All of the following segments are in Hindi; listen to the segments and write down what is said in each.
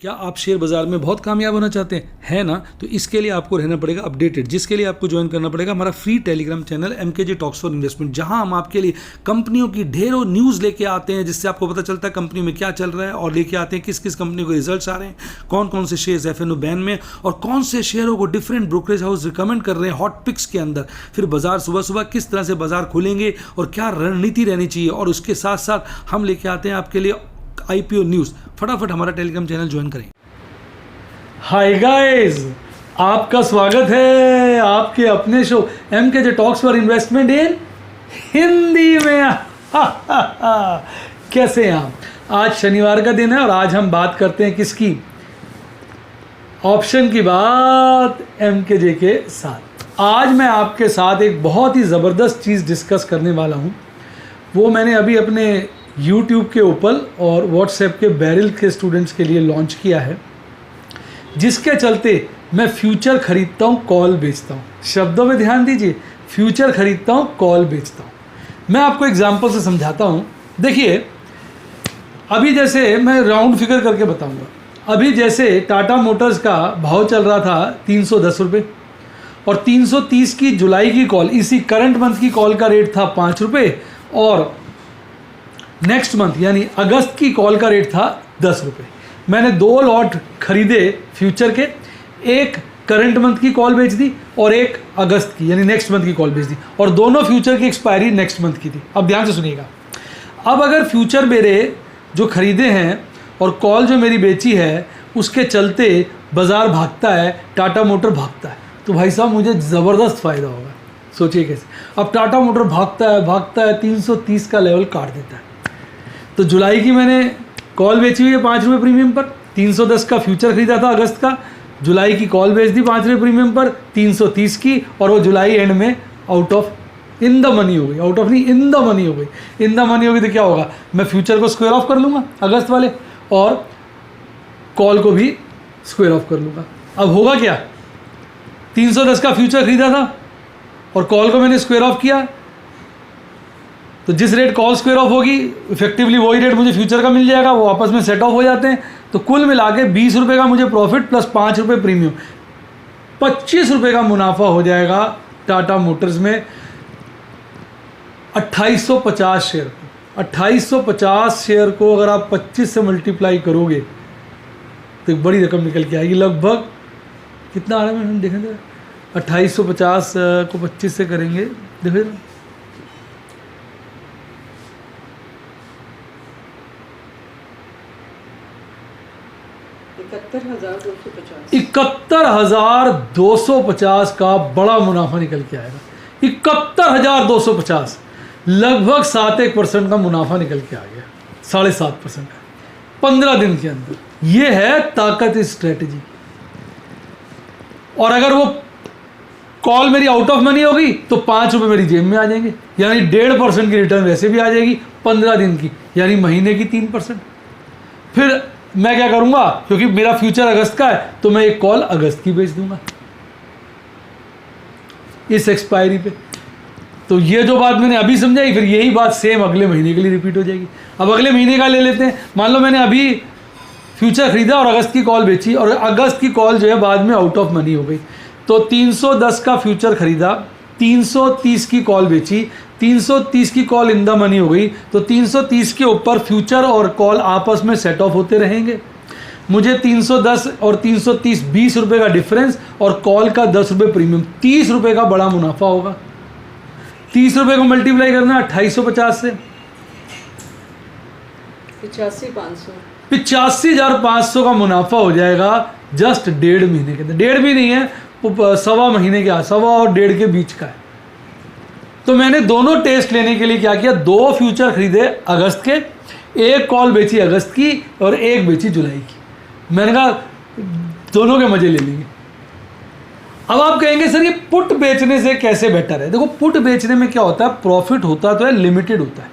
क्या आप शेयर बाजार में बहुत कामयाब होना चाहते हैं, है ना? तो इसके लिए आपको रहना पड़ेगा अपडेटेड, जिसके लिए आपको ज्वाइन करना पड़ेगा हमारा free Telegram channel MKJ talks for investment, जहां हम आपके लिए कंपनियों की ढेरों न्यूज़ लेके आते हैं, जिससे आपको पता चलता है कंपनी में क्या चल रहा है, और लेके आते हैं किस किस कंपनी को रिजल्ट्स आ रहे हैं, कौन कौन से शेयर्स FNO बैन में, और कौन से शेयरों को डिफरेंट ब्रोकरेज हाउस रिकमेंड कर रहे हैं हॉट पिक्स के अंदर। फिर बाजार सुबह सुबह किस तरह से बाजार खुलेंगे और क्या रणनीति रहनी चाहिए, और उसके साथ साथ हम लेके आते हैं आपके लिए IPO न्यूज़। फटाफट हमारा टेलीग्राम चैनल ज्वाइन करें। हाय गाइस, आपका स्वागत है आपके अपने show MKJ talks for investment इन हिंदी में। कैसे हैं आप? आज शनिवार का दिन है और आज हम बात करते हैं किसकी? ऑप्शन की बात MKJ के साथ। आज मैं आपके साथ एक बहुत ही ज़बरदस्त चीज़ डिस्कस करने वाला हूँ। वो मैंने अभी अपने YouTube के ऊपर और WhatsApp के बैरिल के स्टूडेंट्स के लिए लॉन्च किया है, जिसके चलते मैं फ्यूचर खरीदता हूँ, कॉल बेचता हूँ। शब्दों में ध्यान दीजिए, फ्यूचर खरीदता हूँ, कॉल बेचता हूँ। मैं आपको एग्जांपल से समझाता हूँ। देखिए, अभी जैसे मैं राउंड फिगर करके बताऊँगा। अभी जैसे टाटा मोटर्स का भाव चल रहा था 310 रुपये, और 330 की जुलाई की कॉल, इसी करंट मंथ की कॉल का रेट था 5 रुपये, और नेक्स्ट मंथ यानी अगस्त की कॉल का रेट था 10 रुपये। मैंने 2 लॉट खरीदे फ्यूचर के, एक करंट मंथ की कॉल बेच दी और एक अगस्त की यानी नेक्स्ट मंथ की कॉल बेच दी, और दोनों फ्यूचर की एक्सपायरी नेक्स्ट मंथ की थी। अब ध्यान से सुनिएगा। अब अगर फ्यूचर मेरे जो खरीदे हैं और कॉल जो मेरी बेची है, उसके चलते बाज़ार भागता है, टाटा मोटर भागता है, तो भाई साहब मुझे ज़बरदस्त फ़ायदा होगा। सोचिए कैसे। अब टाटा मोटर भागता है 330 का लेवल काट देता है। तो जुलाई की मैंने कॉल बेची हुई है 5 रुपये प्रीमियम पर, 310 का फ्यूचर खरीदा था अगस्त का, जुलाई की कॉल बेच दी 5 रुपये प्रीमियम पर 330 की, और वो जुलाई एंड में out of in the money हो गई। आउट ऑफ नहीं, इन द मनी हो गई। इन द मनी होगी तो क्या होगा? मैं फ्यूचर को स्क्वायर ऑफ कर लूँगा अगस्त वाले, और कॉल को भी स्क्वायर ऑफ कर लूँगा। अब होगा क्या? 310 का फ्यूचर खरीदा था और कॉल को मैंने स्क्वायर ऑफ किया, तो जिस रेट कॉल स्क्वायर ऑफ होगी इफेक्टिवली वही रेट मुझे फ्यूचर का मिल जाएगा। वो आपस में सेट ऑफ हो जाते हैं। तो कुल मिला के 20 रुपये का मुझे प्रॉफिट प्लस 5 रुपये प्रीमियम, 25 रुपये का मुनाफा हो जाएगा टाटा मोटर्स में। 2850 शेयर, 2850 शेयर को अगर आप 25 से मल्टीप्लाई करोगे तो एक बड़ी रकम निकल के आएगी। लगभग कितना आ रहा है हम देखें, 2850 को 25 से करेंगे, देखिए 71,250 का बड़ा मुनाफा निकल के आएगा। 71,250, लगभग 7% का मुनाफा निकल के आ गया, 7.5% का 15 दिन के अंदर। ये है ताकत इस स्ट्रेटजी। और अगर वो कॉल मेरी आउट ऑफ मनी होगी तो 5 रुपये मेरी जेब में आ जाएंगे, यानी 1.5% की रिटर्न वैसे भी आ जाएगी 15 दिन की, यानी महीने की 3%। फिर मैं क्या करूंगा, क्योंकि मेरा फ्यूचर अगस्त का है, तो मैं एक कॉल अगस्त की बेच दूंगा इस एक्सपायरी पे। तो ये जो बात मैंने अभी समझाई, फिर यही बात सेम अगले महीने के लिए रिपीट हो जाएगी। अब अगले महीने का ले लेते हैं। मान लो मैंने अभी फ्यूचर खरीदा और अगस्त की कॉल बेची, और अगस्त की कॉल जो है बाद में आउट ऑफ मनी हो गई। तो 310 का फ्यूचर खरीदा, 330 की कॉल बेची, 330 की कॉल इन द मनी हो गई, तो 330 के ऊपर फ्यूचर और कॉल आपस में सेट ऑफ होते रहेंगे। मुझे 310 और 330 20 रुपये का डिफरेंस, और कॉल का 10 रुपये प्रीमियम, 30 रुपये का बड़ा मुनाफा होगा। 30 रुपये को मल्टीप्लाई करना 2850 से, 85,500 का मुनाफा हो जाएगा जस्ट 1.5 महीने के अंदर। 1.5 भी नहीं है, 1.25 महीने के, 1.25 और 1.5 के बीच का है। तो मैंने दोनों टेस्ट लेने के लिए क्या किया, 2 फ्यूचर खरीदे अगस्त के, एक कॉल बेची अगस्त की और एक बेची जुलाई की। मैंने कहा दोनों के मजे ले लेंगे। अब आप कहेंगे सर ये पुट बेचने से कैसे बेटर है? देखो, पुट बेचने में क्या होता है, प्रॉफिट होता तो है, लिमिटेड होता है।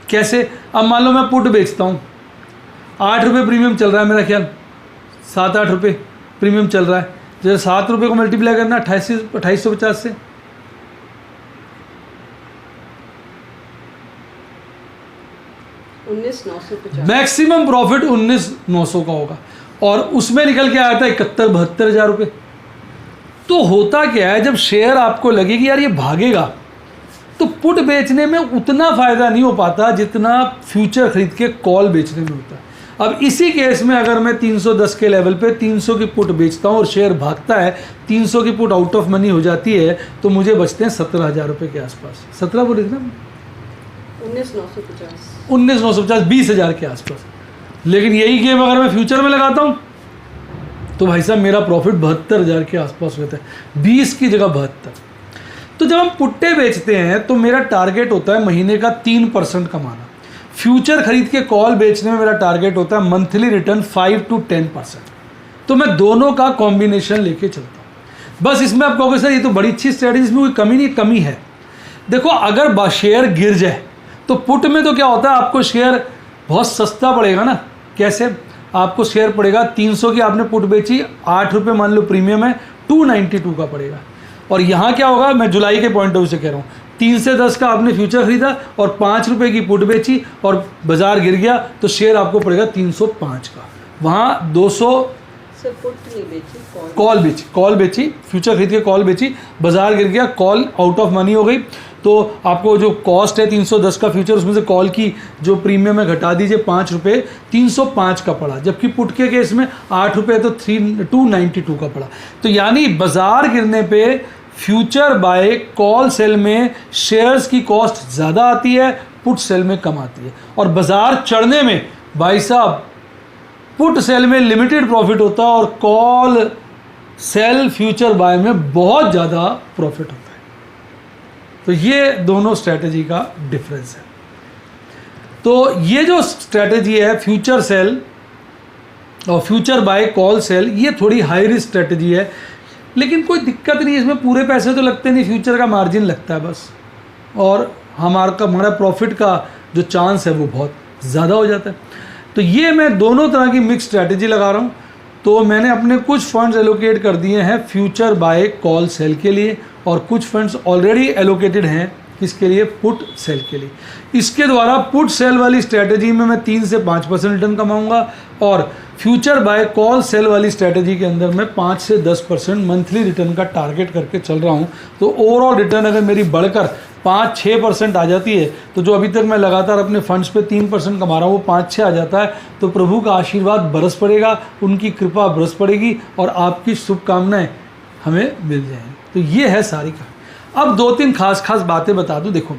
कैसे? अब मान लो मैं पुट बेचता हूँ, 8 रुपये प्रीमियम चल रहा है, मेरा ख्याल 7-8 रुपये प्रीमियम चल रहा है। जैसे 7 रुपये को मल्टीप्लाई करना 2850 से, 19,950 19,950। मैक्सिमम प्रॉफिट 19,900 का होगा और उसमें निकल के आया था 71-72 हज़ार रुपये। तो होता क्या है, जब शेयर आपको लगे कि यार ये भागेगा, तो पुट बेचने में उतना फ़ायदा नहीं हो पाता जितना फ्यूचर खरीद के कॉल बेचने में होता है। अब इसी केस में अगर मैं 310 के लेवल पे 300 की पुट बेचता हूँ और शेयर भागता है, 300 की पुट आउट ऑफ मनी हो जाती है, तो मुझे बचते हैं 17,000 रुपये के आसपास। 17 बोले थे ना, 19,950, 20,000 के आसपास। लेकिन यही गेम अगर मैं फ्यूचर में लगाता हूँ तो भाई साहब मेरा प्रॉफिट 72,000 के आसपास होता है, 20 की जगह 72। तो जब हम पुट्टे बेचते हैं तो मेरा टारगेट होता है महीने का 3% कमाना। फ्यूचर खरीद के कॉल बेचने में मेरा टारगेट होता है मंथली रिटर्न 5 to 10%। तो मैं दोनों का कॉम्बिनेशन लेके चलता हूँ। बस इसमें आप कहोगे सर ये तो बड़ी अच्छी स्ट्रेटजी, इसमें कोई कमी नहीं, कमी है। देखो अगर शेयर गिर जाए तो पुट में तो क्या होता है, आपको शेयर बहुत सस्ता पड़ेगा ना। कैसे? आपको शेयर पड़ेगा 300 की, आपने पुट बेची 8 रुपये मान लो प्रीमियम है, 292 का पड़ेगा। और यहाँ क्या होगा, मैं जुलाई के पॉइंट ऑफ व्यू से कह रहा हूँ, 3 से 10 का आपने फ्यूचर खरीदा और 5 रुपये की पुट बेची और बाजार गिर गया तो शेयर आपको पड़ेगा 305 का। वहाँ 200 सर पुट नहीं बेची, कॉल बेची, फ्यूचर खरीद के कॉल बेची, बाजार गिर गया, कॉल आउट ऑफ मनी हो गई, तो आपको जो कॉस्ट है 310 का फ्यूचर, उसमें से कॉल की जो प्रीमियम है घटा दीजिए 5 रुपये, 305 का पड़ा। जबकि पुट के केस में 8 रुपये तो 292 का पड़ा। तो यानी बाजार गिरने पे फ्यूचर बाय कॉल सेल में शेयर्स की कॉस्ट ज़्यादा आती है, पुट सेल में कम आती है। और बाजार चढ़ने में भाई साहब पुट सेल में लिमिटेड प्रॉफिट होता है और कॉल सेल फ्यूचर बाय में बहुत ज़्यादा प्रॉफिट होता है। तो ये दोनों स्ट्रैटेजी का डिफरेंस है। तो ये जो स्ट्रैटेजी है फ्यूचर सेल और फ्यूचर बाय कॉल सेल, ये थोड़ी हाई रिस्क स्ट्रैटेजी है, लेकिन कोई दिक्कत नहीं, इसमें पूरे पैसे तो लगते नहीं, फ्यूचर का मार्जिन लगता है बस, और हमारा प्रॉफिट का जो चांस है वो बहुत ज़्यादा हो जाता है। तो ये मैं दोनों तरह की मिक्स स्ट्रैटेजी लगा रहा हूँ। तो मैंने अपने कुछ फंड्स एलोकेट कर दिए हैं फ्यूचर बाय कॉल सेल के लिए और कुछ फंड्स ऑलरेडी एलोकेटेड हैं किसके लिए, पुट सेल के लिए। इसके द्वारा पुट सेल वाली स्ट्रैटेजी में मैं 3 से 5% रिटर्न कमाऊंगा और फ्यूचर बाय कॉल सेल वाली स्ट्रैटेजी के अंदर मैं 5 से 10% मंथली रिटर्न का टारगेट करके चल रहा हूँ। तो ओवरऑल रिटर्न अगर मेरी बढ़कर 5-6% आ जाती है, तो जो अभी तक मैं लगातार अपने फंड्स पे 3% कमा रहा हूँ वो 5-6 आ जाता है, तो प्रभु का आशीर्वाद बरस पड़ेगा, उनकी कृपा बरस पड़ेगी और आपकी शुभकामनाएं हमें मिल जाएंगी। तो ये है सारी कहानी। अब 2-3 खास बातें बता दूं। देखो,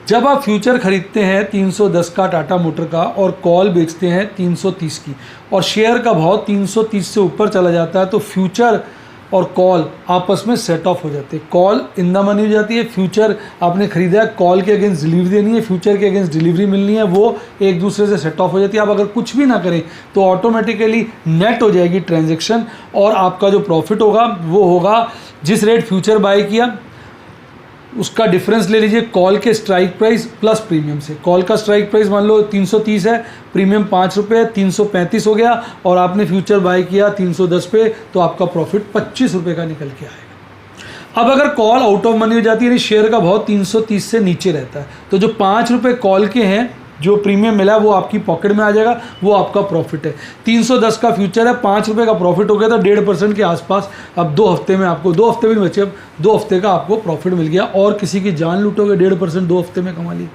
जब आप फ्यूचर खरीदते हैं 310 का टाटा मोटर का और कॉल बेचते हैं 330 की और शेयर का भाव 330 से ऊपर चला जाता है, तो फ्यूचर और कॉल आपस में सेट ऑफ हो जाते हैं। कॉल इन द मनी हो जाती है, फ्यूचर आपने खरीदा है, कॉल के अगेंस्ट डिलीवरी देनी है, फ्यूचर के अगेंस्ट डिलीवरी मिलनी है, वो एक दूसरे से सेट ऑफ हो जाती है। आप अगर कुछ भी ना करें तो ऑटोमेटिकली नेट हो जाएगी ट्रांजेक्शन और आपका जो प्रॉफिट होगा वो होगा जिस रेट फ्यूचर बाय किया उसका डिफरेंस ले लीजिए कॉल के स्ट्राइक प्राइस प्लस प्रीमियम से। कॉल का स्ट्राइक प्राइस मान लो 330 है, प्रीमियम 5 रुपये, 335 हो गया और आपने फ्यूचर बाय किया 310 पे, तो आपका प्रॉफिट 25 रुपये का निकल के आएगा। अब अगर कॉल आउट ऑफ मनी हो जाती है, यानी शेयर का भाव 330 से नीचे रहता है, तो जो 5 रुपये कॉल के हैं जो प्रीमियम मिला वो आपकी पॉकेट में आ जाएगा, वो आपका प्रॉफिट है। 310 का फ्यूचर है, 5 रुपये का प्रॉफिट हो गया था 1.5% के आसपास। अब 2 हफ्ते में आपको 2 हफ्ते भी नहीं बचे, अब 2 हफ्ते का आपको प्रॉफिट मिल गया और किसी की जान लूटोगे 1.5% 2 हफ्ते में कमा ली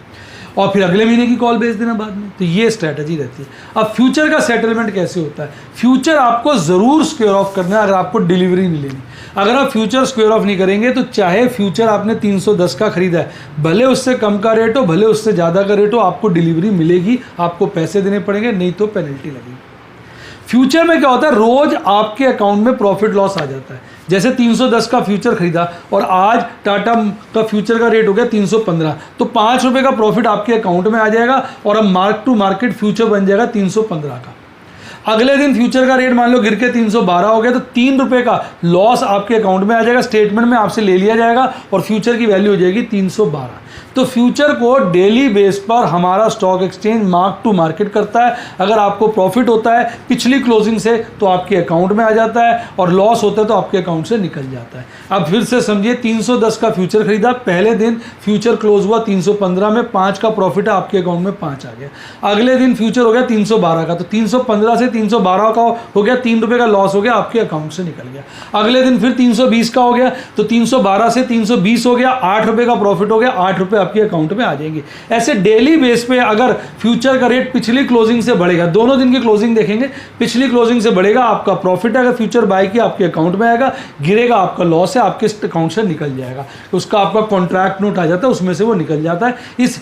और फिर अगले महीने की कॉल बेच देना बाद में। तो ये स्ट्रैटेजी रहती है। अब फ्यूचर का सेटलमेंट कैसे होता है? फ्यूचर आपको ज़रूर स्क्वेयर ऑफ करना है अगर आपको डिलीवरी मिलेगी। अगर आप फ्यूचर स्क्वेयर ऑफ नहीं करेंगे तो चाहे फ्यूचर आपने 310 का खरीदा है, भले उससे कम का रेट हो भले उससे ज़्यादा का रेट हो, आपको डिलीवरी मिलेगी, आपको पैसे देने पड़ेंगे, नहीं तो पेनल्टी लगेगी। फ्यूचर में क्या होता है, रोज आपके अकाउंट में प्रॉफिट लॉस आ जाता है। जैसे 310 का फ्यूचर खरीदा और आज टाटा का फ्यूचर का रेट हो गया 315, तो 5 रुपये का प्रॉफिट आपके अकाउंट में आ जाएगा और अब मार्क टू मार्केट फ्यूचर बन जाएगा 315 का। अगले दिन फ्यूचर का रेट मान लो गिर के 312 हो गया तो 3 रुपये का लॉस आपके अकाउंट में आ जाएगा, स्टेटमेंट में आपसे ले लिया जाएगा और फ्यूचर की वैल्यू हो जाएगी 312। तो फ्यूचर को डेली बेस पर हमारा stock exchange mark to market करता है। अगर आपको प्रॉफिट होता है पिछली क्लोजिंग से तो आपके अकाउंट में आ जाता है और लॉस होता है तो आपके अकाउंट से निकल जाता है। अब फिर से समझिए 310 का फ्यूचर खरीदा, पहले दिन फ्यूचर क्लोज हुआ 315 में, 5 का प्रॉफिट है आपके अकाउंट में 5 आ गया। अगले दिन फ्यूचर हो गया 312 का, तो 315 से 312 का हो गया, 3 रुपये का लॉस हो गया, आपके अकाउंट से निकल गया। अगले दिन फिर 320 का हो गया तो 312 से 320 हो गया, 8 रुपये का प्रॉफिट हो गया, 8 रुपये आपके अकाउंट में आ जाएंगे। ऐसे डेली बेस पे अगर फ्यूचर का रेट पिछली क्लोजिंग से बढ़ेगा, दोनों दिन की क्लोजिंग देखेंगे, पिछली क्लोजिंग से बढ़ेगा आपका प्रॉफिट है, अगर फ्यूचर बाय किया आपके अकाउंट में आएगा, गिरेगा आपका लॉस है, आपके अकाउंट से निकल जाएगा। उसका आपका कॉन्ट्रैक्ट नोट आ जाता है, उसमें से वो निकल जाता है। इस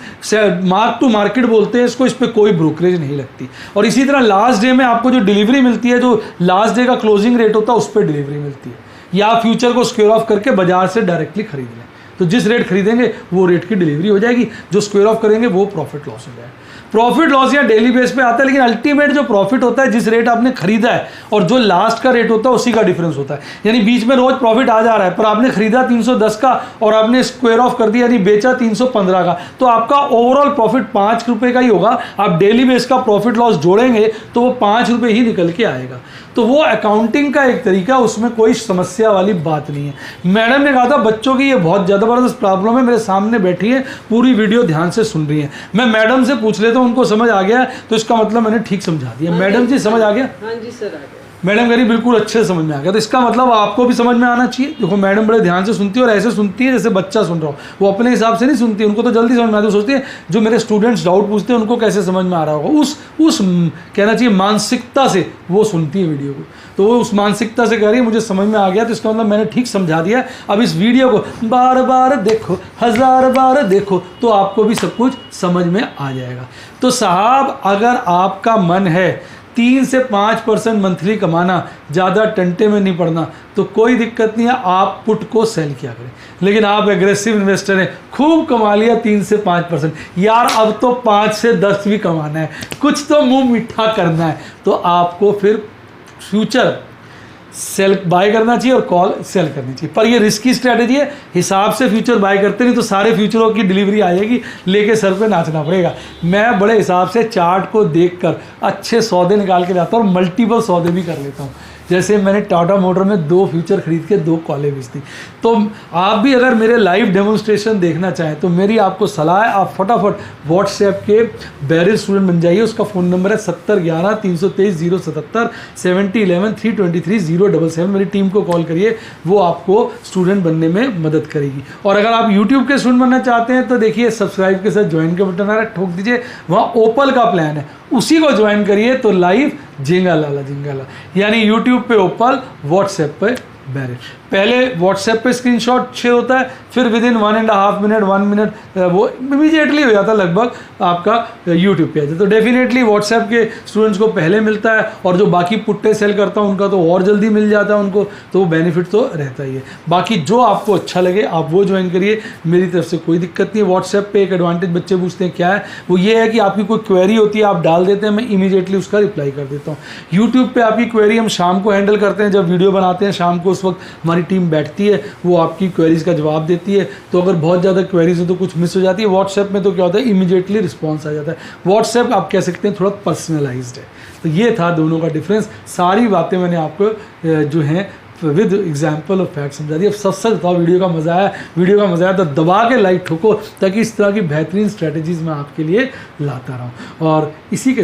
मार्क टू मार्केट बोलते हैं इसको, इस पर कोई ब्रोकरेज नहीं लगती। और इसी तरह लास्ट डे में आपको जो डिलीवरी मिलती है, जो लास्ट डे का क्लोजिंग रेट होता है उस पर डिलीवरी मिलती है, या फ्यूचर को स्क्वेयर ऑफ करके बाजार से डायरेक्टली खरीद लें तो जिस रेट खरीदेंगे वो रेट की डिलीवरी हो जाएगी, जो स्क्वेयर ऑफ करेंगे वो प्रॉफिट लॉस हो जाएगा। प्रॉफिट लॉस या डेली बेस पे आता है, लेकिन अल्टीमेट जो प्रॉफिट होता है जिस रेट आपने खरीदा है और जो लास्ट का रेट होता है उसी का डिफरेंस होता है। यानी बीच में रोज प्रॉफिट आ जा रहा है पर आपने खरीदा 310 का और आपने स्क्वायर ऑफ कर दिया यानी बेचा 315 का, तो आपका ओवरऑल प्रॉफिट 5 रुपये का ही होगा। आप डेली बेस का प्रॉफिट लॉस जोड़ेंगे तो वो 5 रुपये ही निकल के आएगा। तो वो अकाउंटिंग का एक तरीका, उसमें कोई समस्या वाली बात नहीं है। मैडम ने कहा था बच्चों की ये बहुत ज़बरदस्त प्रॉब्लम है, मेरे सामने बैठी है, पूरी वीडियो ध्यान से सुन रही है। मैं मैडम से पूछ लेता हूँ, उनको समझ आ गया तो इसका मतलब मैंने ठीक समझा दिया। मैडम जी समझ आ गया? हाँ जी सर, आ गया। मैडम कह रही बिल्कुल अच्छे से समझ में आ गया, तो इसका मतलब आपको भी समझ में आना चाहिए। देखो मैडम बड़े ध्यान से सुनती है और ऐसे सुनती है जैसे बच्चा सुन रहा हो, वो अपने हिसाब से नहीं सुनती, उनको तो जल्दी समझ में आता है। सोचती है जो मेरे स्टूडेंट्स डाउट पूछते हैं उनको कैसे समझ में आ रहा होगा, उस कहना चाहिए मानसिकता से वो सुनती है वीडियो को। तो वो उस मानसिकता से कह रही है मुझे समझ में आ गया, तो इसका मतलब मैंने ठीक समझा दिया। अब इस वीडियो को बार बार देखो, 1000 बार देखो, तो आपको भी सब कुछ समझ में आ जाएगा। तो साहब अगर आपका मन है 3 से 5% मंथली कमाना, ज़्यादा टंटे में नहीं पड़ना, तो कोई दिक्कत नहीं है, आप पुट को सेल किया करें। लेकिन आप एग्रेसिव इन्वेस्टर हैं, खूब कमा लिया 3 से 5%, यार अब तो 5 से 10 भी कमाना है, कुछ तो मुंह मीठा करना है, तो आपको फिर फ्यूचर सेल बाय करना चाहिए और कॉल सेल करनी चाहिए। पर ये रिस्की स्ट्रैटेजी है, हिसाब से फ्यूचर बाय करते नहीं तो सारे फ्यूचरों की डिलीवरी आएगी, लेके सर पे नाचना पड़ेगा। मैं बड़े हिसाब से चार्ट को देखकर अच्छे सौदे निकाल के लाता हूँ और मल्टीपल सौदे भी कर लेता हूँ। जैसे मैंने टाटा मोटर में 2 फ्यूचर खरीद के 2 कॉलें बेच दी। तो आप भी अगर मेरे लाइव डेमोन्स्ट्रेशन देखना चाहें तो मेरी आपको सलाह है, आप फटाफट व्हाट्सएप के बैरिज स्टूडेंट बन जाइए। उसका फ़ोन नंबर है 7011 323 077 7011 323 077। मेरी टीम को कॉल करिए, वो आपको स्टूडेंट बनने में मदद करेगी। और अगर आप यूट्यूब के स्टूडेंट बनना चाहते हैं तो देखिए सब्सक्राइब के साथ ज्वाइन का बटन आ रहा है, ठोक दीजिए, वहाँ ओपल का प्लान है, उसी को ज्वाइन करिए तो लाइव झिंगा लाला यानी यूट्यूब पे ओपल, व्हाट्सएप पे बैरिज। पहले व्हाट्सएप पे स्क्रीनशॉट शेयर होता है, फिर विद इन 1.5 मिनट 1 मिनट वो इमीडिएटली हो जाता है लगभग आपका यूट्यूब पे आ जाता है। तो डेफिनेटली व्हाट्सएप के स्टूडेंट्स को पहले मिलता है, और जो बाकी पुट्टे सेल करता हूँ उनका तो और जल्दी मिल जाता है उनको, तो वो बेनिफिट तो रहता ही है। बाकी जो आपको अच्छा लगे आप वो ज्वाइन करिए, मेरी तरफ से कोई दिक्कत नहीं है। व्हाट्सएप पे एक एडवांटेज बच्चे पूछते हैं क्या है, वो ये है कि आपकी कोई क्वेरी होती है आप डाल देते हैं, मैं इमीडिएटली उसका रिप्लाई कर देता हूँ। यूट्यूब पर आपकी क्वेरी हम शाम को हैंडल करते हैं, जब वीडियो बनाते हैं शाम को, उस वक्त हमारी टीम बैठती है, वो आपकी क्वेरीज का जवाब देती है। तो अगर बहुत ज़्यादा क्वेरीज हो तो कुछ मिस हो जाती है। व्हाट्सएप में तो क्या होता है इमीडिएटली रिस्पॉन्स आ जाता है। व्हाट्सएप आप कह सकते हैं थोड़ा पर्सनलाइज्ड है। तो ये था दोनों का डिफरेंस। सारी बातें मैंने आपको जो हैं विद एग्जाम्पल और फैक्ट समझा दी। अब सच बताओ वीडियो का मज़ा आया तो दबा के लाइक ठोको, ताकि इस तरह की बेहतरीन स्ट्रेटजीज़ मैं आपके लिए लाता रहूँ। और इसी के